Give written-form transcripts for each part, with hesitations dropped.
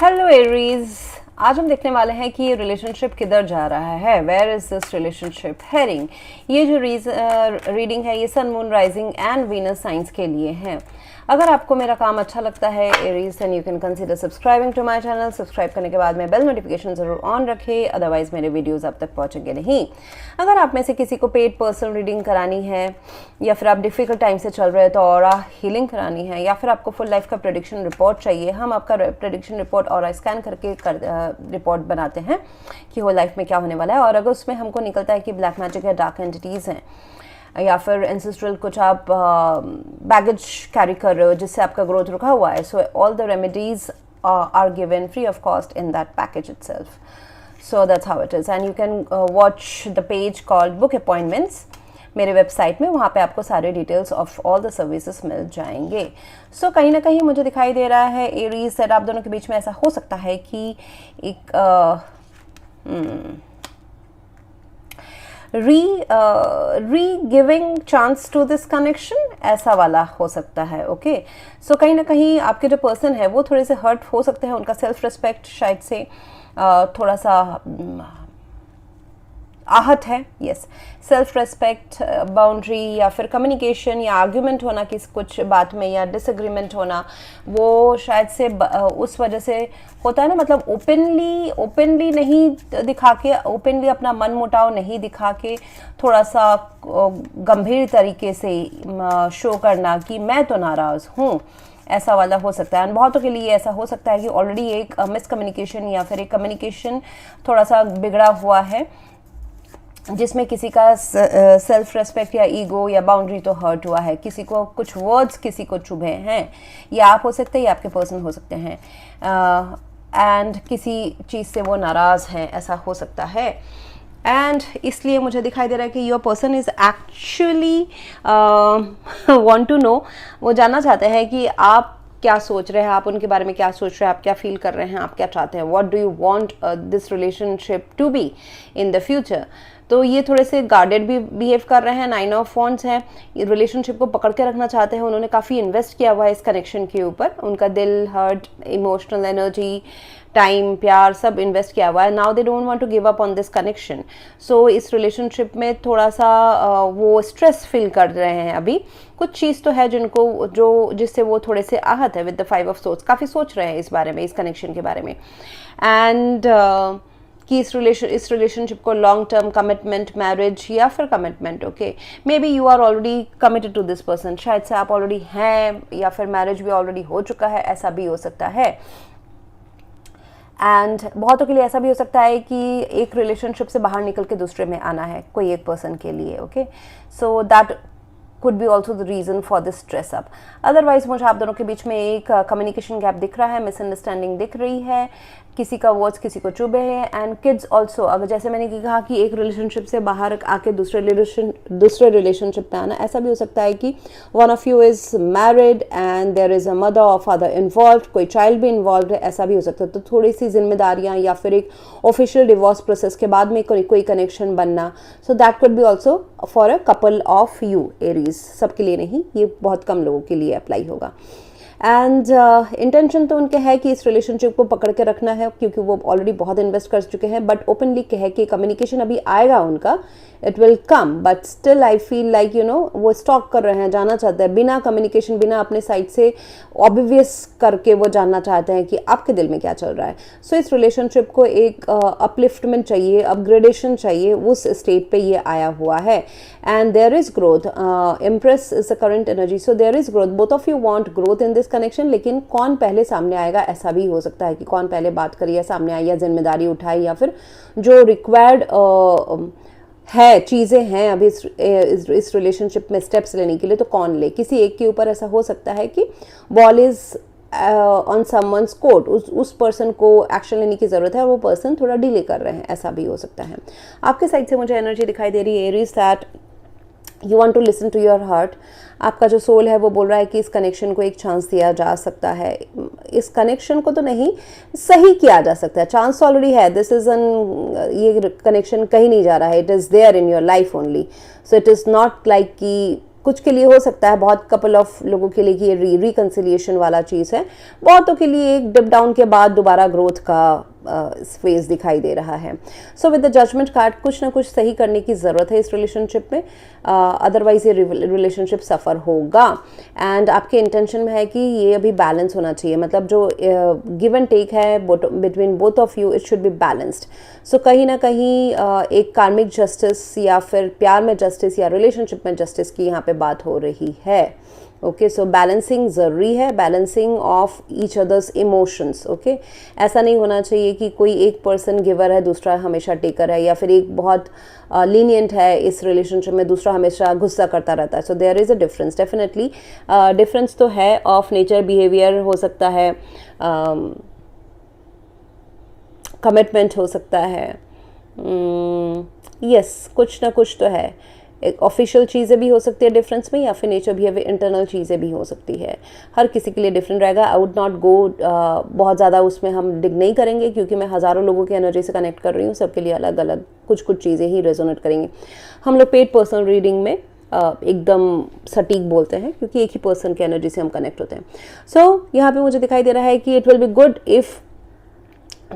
Hello Aries, आज हम देखने वाले हैं कि ये रिलेशनशिप किधर जा रहा है। Where is this relationship heading. ये जो रीडिंग है ये sun, moon, rising and Venus science के लिए है। अगर आपको मेरा काम अच्छा लगता है एरीज, then you can consider subscribing to my channel. Subscribe करने के बाद में बेल नोटिफिकेशन जरूर ऑन रखें, अदरवाइज मेरे वीडियोस आप तक पहुंचेंगे नहीं। अगर आप में से किसी को पेड पर्सनल रीडिंग करानी है, या फिर आप डिफिकल्ट टाइम से चल रहे हैं तो ऑरा हीलिंग करानी है, या फिर आपको फुल लाइफ का प्रेडिक्शन रिपोर्ट चाहिए, हम आपका प्रेडिक्शन रिपोर्ट ऑरा स्कैन करके रिपोर्ट बनाते हैं कि होल लाइफ में क्या होने वाला है। और अगर उसमें हमको निकलता है कि ब्लैक मैजिक है, डार्क एंटिटीज़ हैं, या फिर एंसेस्ट्रल कुछ आप बैगेज कैरी कर रहे हो जिससे आपका ग्रोथ रुका हुआ है, so all the remedies are given free of cost in that package itself. So that's how it is, and you can watch the page called book appointments मेरे वेबसाइट में. वहाँ पे आपको सारे details of all the services मिल जाएंगे. So कहीं ना कहीं मुझे दिखाई दे रहा है एरीज सेट आप दोनों के बीच में ऐसा हो सकता है कि एक re giving chance to this connection ऐसा वाला हो सकता है. ओके, सो कहीं ना कहीं आपके जो पर्सन है वो थोड़े से हर्ट हो सकते हैं. उनका सेल्फ रिस्पेक्ट शायद से थोड़ा सा आहत है. यस, सेल्फ रिस्पेक्ट, बाउंड्री, या फिर कम्युनिकेशन या आर्ग्यूमेंट होना किस कुछ बात में, या डिसएग्रीमेंट होना, वो शायद से उस वजह से होता है ना. मतलब ओपनली नहीं दिखा के, ओपनली अपना मन मुटाव नहीं दिखा के, थोड़ा सा गंभीर तरीके से शो करना कि मैं तो नाराज़ हूँ, ऐसा वाला हो सकता है. एंड बहुतों के लिए ऐसा हो सकता है कि ऑलरेडी एक मिसकम्युनिकेशन या फिर एक कम्युनिकेशन थोड़ा सा बिगड़ा हुआ है, जिसमें किसी का सेल्फ रेस्पेक्ट या ईगो या बाउंड्री तो हर्ट हुआ है. किसी को कुछ वर्ड्स किसी को चुभे हैं, या आप हो सकते हैं या आपके पर्सन हो सकते हैं, एंड किसी चीज़ से वो नाराज़ हैं, ऐसा हो सकता है. एंड इसलिए मुझे दिखाई दे रहा है कि your person is actually want to know, वो जानना चाहते हैं कि आप क्या सोच रहे हैं, आप उनके बारे में क्या सोच रहे हैं, आप क्या फील कर रहे हैं, आप क्या चाहते हैं. What do you want this relationship to be in the future. तो ये थोड़े से गार्डेड भी बिहेव कर रहे हैं. 9 ऑफ वॉन्ड्स है, रिलेशनशिप को पकड़ के रखना चाहते हैं. उन्होंने काफ़ी इन्वेस्ट किया हुआ है इस कनेक्शन के ऊपर. उनका दिल, हार्ट, इमोशनल एनर्जी, टाइम, प्यार सब इन्वेस्ट किया हुआ है. Now they don't want to give up on this connection. So इस रिलेशनशिप में थोड़ा सा वो स्ट्रेस फील कर रहे हैं. अभी कुछ चीज़ तो है जिनको जिससे वो थोड़े से आहत है. विद द 5 ऑफ सोर्ड्स काफ़ी सोच रहे हैं इस बारे में, इस कनेक्शन के बारे में. एंड कि इस रिलेशनशिप को लॉन्ग टर्म कमिटमेंट, मैरिज या फिर commitment. Okay, maybe you are already committed to this person. शायद से आप ऑलरेडी हैं, या फिर मैरिज भी ऑलरेडी हो चुका है, ऐसा भी हो सकता है. एंड बहुतों के लिए ऐसा भी हो सकता है कि एक रिलेशनशिप से बाहर निकल के दूसरे में आना है कोई एक पर्सन के लिए. Okay, so that could be also the reason for this stress up. Otherwise मुझे आप दोनों के बीच में एक कम्युनिकेशन गैप दिख रहा है, मिसअंडरस्टैंडिंग दिख रही है, किसी का वर्ड्स किसी को चुभे हैं. एंड किड्स ऑल्सो, अगर जैसे मैंने कहा कि एक रिलेशनशिप से बाहर आके दूसरे रिलेशनशिप में आना, ऐसा भी हो सकता है कि one of you is married and there is a mother और फादर इन्वॉल्व, कोई चाइल्ड भी इन्वॉल्व है, ऐसा भी हो सकता है. तो थोड़ी सी जिम्मेदारियाँ या फिर एक ऑफिशियल डिवोर्स प्रोसेस के बाद में कोई कनेक्शन बनना. So that could be also for a couple of you Aries. सबके लिए नहीं, ये बहुत कम लोगों के लिए अप्लाई होगा. एंड इंटेंशन तो उनके है कि इस रिलेशनशिप को पकड़ के रखना है, क्योंकि वो ऑलरेडी बहुत इन्वेस्ट कर चुके हैं. बट ओपनली कहे कि कम्युनिकेशन अभी आएगा उनका, it will come, but still I feel like वो स्टॉक कर रहे हैं, जानना चाहते हैं बिना कम्युनिकेशन, बिना अपने साइड से ऑब्वियस करके वो जानना चाहते हैं कि आपके दिल में क्या चल रहा है. सो इस रिलेशनशिप को एक अपलिफ्टमेंट चाहिए, अपग्रेडेशन चाहिए, उस स्टेट पे ये आया हुआ है. And there is growth. Empress is the current energy, so there is growth. Both of you want growth in this connection. लेकिन कौन पहले सामने आएगा, ऐसा भी हो सकता है कि कौन पहले बात करिए, सामने आई, या जिम्मेदारी उठाई, या फिर जो रिक्वायर्ड है चीज़ें हैं अभी इस रिलेशनशिप में स्टेप्स लेने के लिए, तो कौन ले. किसी एक के ऊपर ऐसा हो सकता है कि ball is on someone's court, उस पर्सन को एक्शन लेने की ज़रूरत है और वो पर्सन थोड़ा डिले कर रहे हैं, ऐसा भी हो सकता है. आपके साइड से मुझे एनर्जी दिखाई दे रही है Aries that you want to listen to your heart. आपका जो सोल है वो बोल रहा है कि इस कनेक्शन को एक चांस दिया जा सकता है. इस कनेक्शन को तो नहीं, सही किया जा सकता है. चांस ऑलरेडी है. दिस इज ये कनेक्शन कहीं नहीं जा रहा है. It is there in your life only. So it is not like कि कुछ के लिए हो सकता है, बहुत कपल ऑफ लोगों के लिए कि ये रिकंसिलिएशन वाला चीज़ है, बहुतों के लिए एक डिप डाउन के बाद दोबारा ग्रोथ का फेज दिखाई दे रहा है। So with the judgement card कुछ ना कुछ सही करने की ज़रूरत है इस रिलेशनशिप में, अदरवाइज ये रिलेशनशिप सफ़र होगा। एंड आपके इंटेंशन में है कि ये अभी बैलेंस होना चाहिए, मतलब जो गिव एंड टेक है between both of you, it should be balanced. So कहीं ना कहीं एक कार्मिक जस्टिस या फिर प्यार में जस्टिस या रिलेशनशिप में जस्टिस की यहाँ पे बात हो रही है। ओके, सो बैलेंसिंग ज़रूरी है, balancing of each others emotions. Okay, ऐसा नहीं होना चाहिए कि कोई एक पर्सन गिवर है, दूसरा हमेशा टेकर है, या फिर एक बहुत लीनियंट है इस रिलेशनशिप में, दूसरा हमेशा गुस्सा करता रहता है। So there is a difference, definitely difference तो है ऑफ नेचर, बिहेवियर हो सकता है, कमिटमेंट हो सकता है, यस कुछ ना कुछ तो है। एक ऑफिशियल चीज़ें भी हो सकती है डिफरेंस में, या फिर नेचर बिहेवियर इंटरनल चीज़ें भी हो सकती है। हर किसी के लिए डिफरेंट रहेगा। आई वुड नॉट गो बहुत ज़्यादा उसमें हम डिग नहीं करेंगे, क्योंकि मैं हज़ारों लोगों की एनर्जी से कनेक्ट कर रही हूँ, सबके लिए अलग अलग कुछ चीज़ें ही रेजोनेट करेंगी। हम लोग पेड पर्सनल रीडिंग में एकदम सटीक बोलते हैं, क्योंकि एक ही पर्सन की एनर्जी से हम कनेक्ट होते हैं। सो यहाँ पे मुझे दिखाई दे रहा है कि it will be good if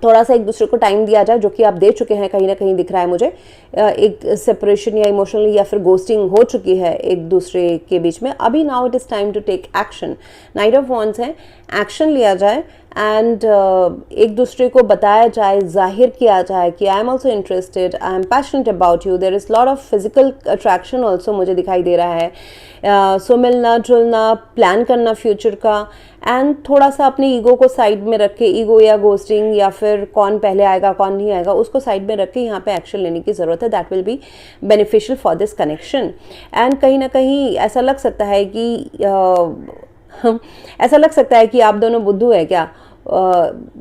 थोड़ा सा एक दूसरे को टाइम दिया जाए, जो कि आप दे चुके हैं, कहीं ना कहीं दिख रहा है मुझे। एक सेपरेशन या इमोशनली या फिर गोस्टिंग हो चुकी है एक दूसरे के बीच में। अभी now it is time to take action. Knight of wands है, एक्शन लिया जाए एंड एक दूसरे को बताया जाए, जाहिर किया जाए कि I am also interested, I am passionate about you. There is lot of physical attraction also मुझे दिखाई दे रहा है। सो मिलना जुलना, प्लान करना फ्यूचर का, एंड थोड़ा सा अपनी ईगो को साइड में रख के, ईगो या गोस्टिंग या फिर कौन पहले आएगा कौन नहीं आएगा उसको साइड में रख के यहाँ पे एक्शन लेने की ज़रूरत है। That will be beneficial for this connection. And कहीं ना कहीं ऐसा लग सकता है कि ऐसा लग सकता है कि आप दोनों बुद्धू है क्या,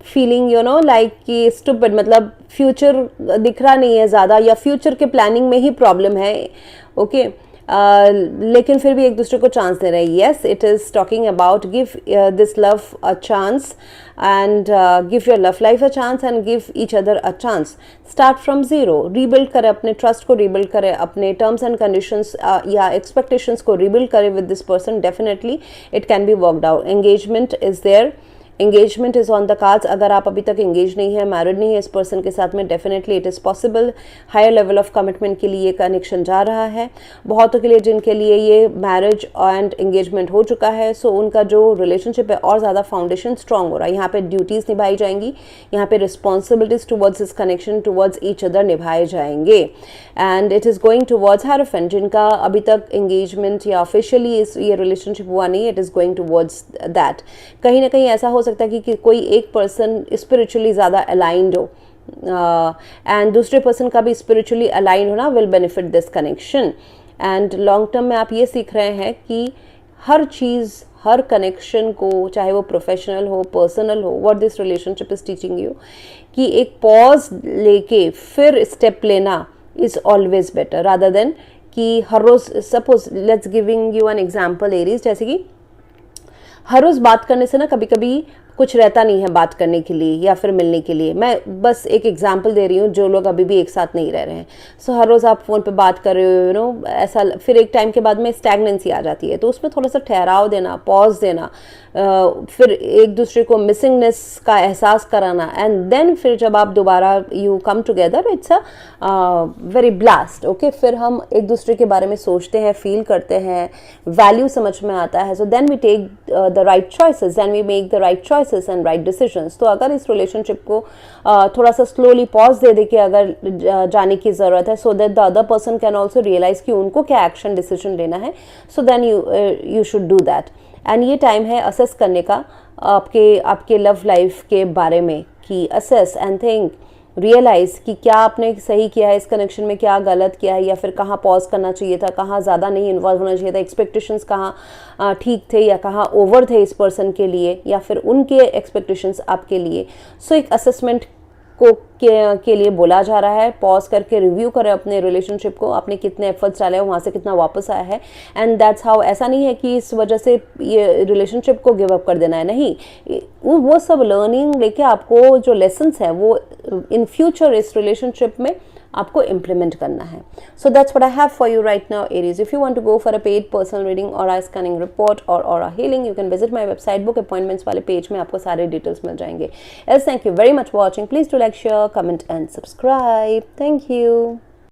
फीलिंग यू नो लाइक कि स्टूपिड, मतलब फ्यूचर दिख रहा नहीं है ज़्यादा, या फ्यूचर के प्लानिंग में ही प्रॉब्लम है। ओके, लेकिन फिर भी एक दूसरे को चांस दे रहे हैं। Yes, it is talking about give this love a chance and give your love life a chance and give each other a chance. Start from zero, rebuild करें अपने ट्रस्ट को, रीबिल्ड करें अपने टर्म्स एंड कंडीशंस या expectations को rebuild करें with this person. Definitely it can be worked out. Engagement is there, engagement is on the cards. अगर आप अभी तक एंगेज नहीं है, मैरिड नहीं है इस पर्सन के साथ में, definitely it is possible. Higher level of commitment के लिए कनेक्शन जा रहा है। बहुतों के लिए जिनके लिए ये मैरिज एंड एंगेजमेंट हो चुका है, सो उनका जो रिलेशनशिप है और ज़्यादा फाउंडेशन स्ट्रॉन्ग हो रहा है। यहाँ पे ड्यूटीज़ निभाई जाएंगी, यहाँ पे responsibilities towards this connection, towards each other निभाए जाएंगे। And it is going towards hierophant, जिनका अभी तक एंगेजमेंट या ऑफिशियली ये रिलेशनशिप हुआ नहीं, it is going towards that. कहीं ना कहीं ऐसा हो सकता है कि कोई एक पर्सन स्पिरिचुअली ज़्यादा अलाइंड हो एंड दूसरे पर्सन का भी स्पिरिचुअली अलाइन होना will benefit this connection. And long term में आप ये सीख रहे हैं कि हर चीज़, हर कनेक्शन को, चाहे वो प्रोफेशनल हो, पर्सनल हो, what this relationship is teaching you, कि एक पॉज लेके फिर स्टेप लेना is always better rather than कि हर रोज़, suppose let's giving you an example Aries, जैसे कि हर रोज़ बात करने से ना कभी कभी कुछ रहता नहीं है बात करने के लिए या फिर मिलने के लिए। मैं बस एक एग्जांपल दे रही हूँ, जो लोग अभी भी एक साथ नहीं रह रहे हैं। सो हर रोज़ आप फ़ोन पे बात कर रहे हो, यू नो, ऐसा फिर एक टाइम के बाद में स्टैग्नेंसी आ जाती है। तो उसमें थोड़ा सा ठहराव देना, पॉज देना, फिर एक दूसरे को मिसिंगनेस का एहसास कराना, एंड देन फिर जब आप दोबारा you come together, it's a very blast. Okay, फिर हम एक दूसरे के बारे में सोचते हैं, फील करते हैं, वैल्यू समझ में आता है। So then we take the right choices, then we make the right choices and right decisions. तो अगर इस रिलेशनशिप को थोड़ा सा स्लोली पॉज दे के अगर जाने की ज़रूरत है, so that the other person can also realise कि उनको क्या एक्शन डिसीजन लेना है, so then you should do that. And ये टाइम है असेस करने का आपके लव लाइफ के बारे में, कि असेस एंड थिंक, रियलाइज़ कि क्या आपने सही किया है इस कनेक्शन में, क्या गलत किया है, या फिर कहाँ पॉज करना चाहिए था, कहाँ ज़्यादा नहीं इन्वॉल्व होना चाहिए था, एक्सपेक्टेशंस कहाँ ठीक थे या कहाँ ओवर थे इस पर्सन के लिए, या फिर उनके एक्सपेक्टेशंस आपके लिए। सो एक असेसमेंट को के लिए बोला जा रहा है। पॉज करके रिव्यू करें अपने रिलेशनशिप को, आपने कितने एफर्ट्स डाले हैं, वहाँ से कितना वापस आया है, एंड दैट्स हाउ। ऐसा नहीं है कि इस वजह से ये रिलेशनशिप को गिव अप कर देना है, नहीं, वो सब लर्निंग लेके आपको जो लेसन्स हैं वो इन फ्यूचर इस रिलेशनशिप में आपको इम्प्लीमेंट करना है. So that's what I have for you right now Aries. If you want to go for a paid personal reading और आई स्कैनिंग रिपोर्ट और aura healing, you can visit my website. Book appointments वाले page में आपको सारे details मिल जाएंगे. Else thank you very much for watching. Please do like, share, comment and subscribe. Thank you.